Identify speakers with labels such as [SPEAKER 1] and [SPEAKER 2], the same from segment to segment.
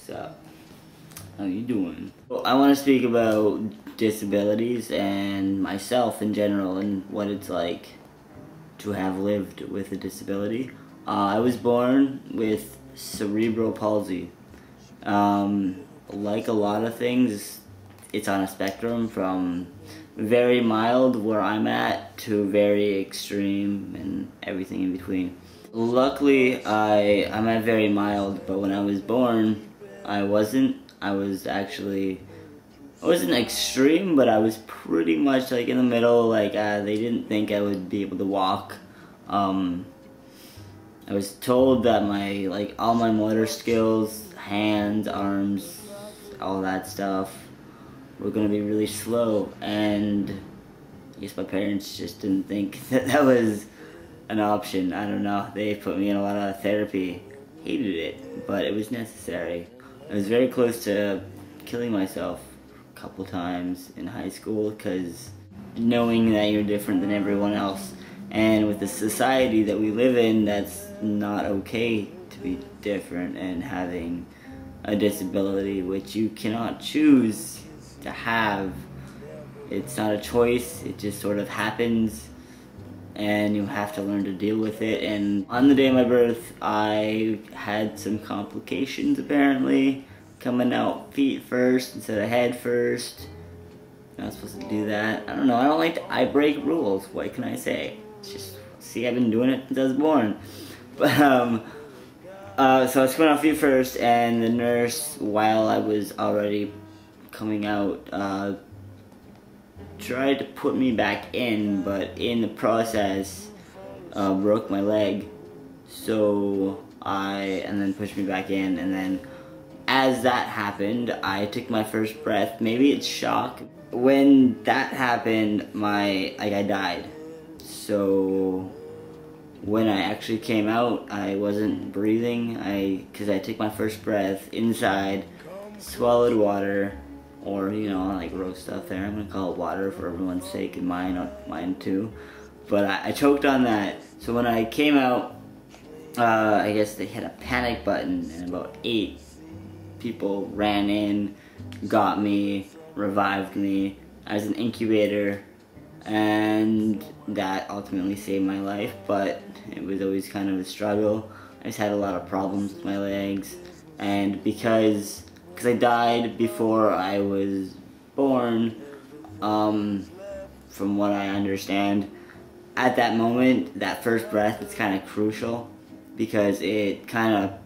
[SPEAKER 1] What's up? How you doing? Well, I want to speak about disabilities and myself in general and what it's like to have lived with a disability. I was born with cerebral palsy. Like a lot of things, it's on a spectrum from very mild, where I'm at, to very extreme and everything in between. Luckily, I'm at very mild, but when I was born, I wasn't. I wasn't extreme, but I was pretty much like in the middle. Like they didn't think I would be able to walk. I was told that all my motor skills, hands, arms, all that stuff, were gonna be really slow, and I guess my parents just didn't think that was an option. I don't know. They put me in a lot of therapy. Hated it, but it was necessary. I was very close to killing myself a couple times in high school, because knowing that you're different than everyone else, and with the society that we live in, that's not okay to be different and having a disability which you cannot choose to have. It's not a choice, it just sort of happens, and you have to learn to deal with it. And on the day of my birth, I had some complications apparently, coming out feet first instead of head first. You're not supposed to do that. I don't know, I break rules, what can I say? It's just, see, I've been doing it since I was born. But so I was coming out feet first, and the nurse, while I was already coming out, tried to put me back in, but in the process broke my leg. And then pushed me back in, and then as that happened, I took my first breath. Maybe it's shock. When that happened, I died. So when I actually came out, I wasn't breathing. Because I took my first breath inside, swallowed water, or like gross stuff there. I'm gonna call it water for everyone's sake, and mine too. But I choked on that. So when I came out, I guess they hit a panic button, and about 8 people ran in, got me, revived me. I was an incubator, and that ultimately saved my life, but it was always kind of a struggle. I just had a lot of problems with my legs, and because I died before I was born, from what I understand, at that moment, that first breath is kind of crucial, because it kind of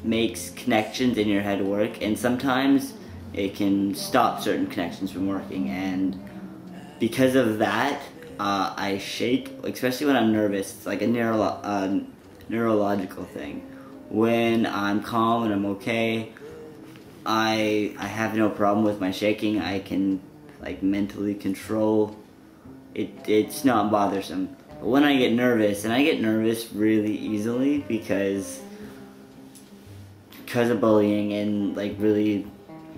[SPEAKER 1] makes connections in your head work, and sometimes it can stop certain connections from working. And because of that, I shake, especially when I'm nervous. It's like a neurological thing. When I'm calm and I'm okay, I have no problem with my shaking. I can mentally control it. It's not bothersome. But when I get nervous, and I get nervous really easily because of bullying and really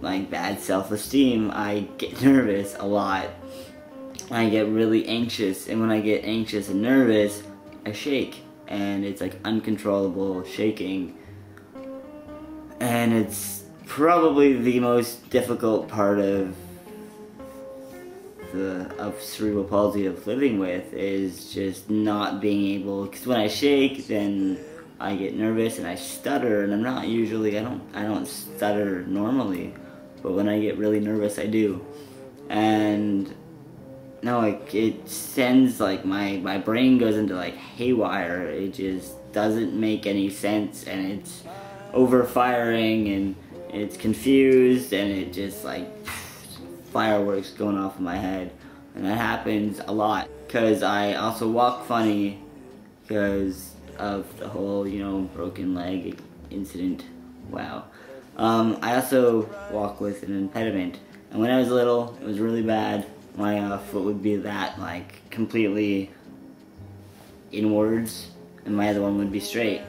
[SPEAKER 1] bad self-esteem, I get nervous a lot. I get really anxious, and when I get anxious and nervous, I shake, and it's uncontrollable shaking. And it's probably the most difficult part of cerebral palsy of living with, is just not being able, because when I shake, then I get nervous and I stutter, and I'm not usually, I don't stutter normally, but when I get really nervous, I do. And no, it sends, my brain goes into haywire. It just doesn't make any sense, and it's overfiring, and it's confused, and it just fireworks going off in my head. And that happens a lot, because I also walk funny because of the whole, broken leg incident. Wow. I also walk with an impediment, and when I was little, it was really bad. My foot would be completely inwards, and my other one would be straight.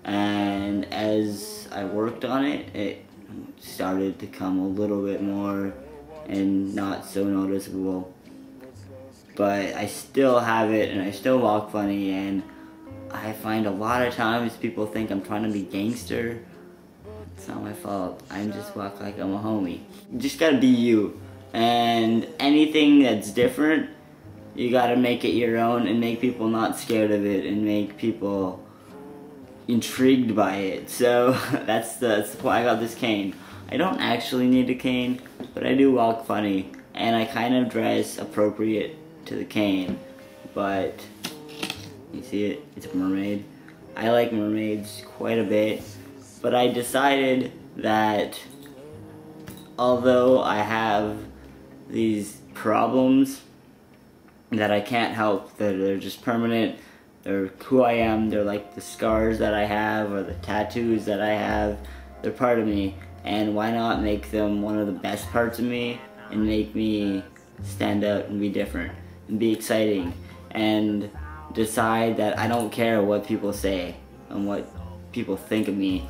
[SPEAKER 1] And as I worked on it, it started to come a little bit more and not so noticeable. But I still have it, and I still walk funny, and I find a lot of times people think I'm trying to be gangster. It's It's not my fault. I just walk like I'm a homie. You just gotta be you. And anything that's different, you gotta make it your own and make people not scared of it and make people intrigued by it. So that's the point. I got this cane. I don't actually need a cane, but I do walk funny and I kind of dress appropriate to the cane. But you see it? It's a mermaid. I like mermaids quite a bit, but I decided that although I have these problems that I can't help, that they're just permanent, they're who I am, they're like the scars that I have or the tattoos that I have, they're part of me, and why not make them one of the best parts of me and make me stand out and be different and be exciting and decide that I don't care what people say and what people think of me.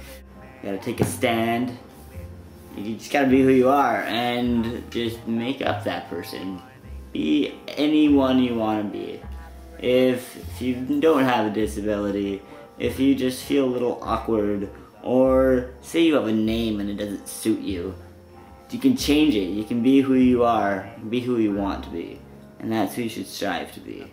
[SPEAKER 1] You gotta take a stand. You just gotta be who you are and just make up that person. Be anyone you want to be. If you don't have a disability, if you just feel a little awkward, or say you have a name and it doesn't suit you, you can change it. You can be who you are, be who you want to be. And that's who you should strive to be.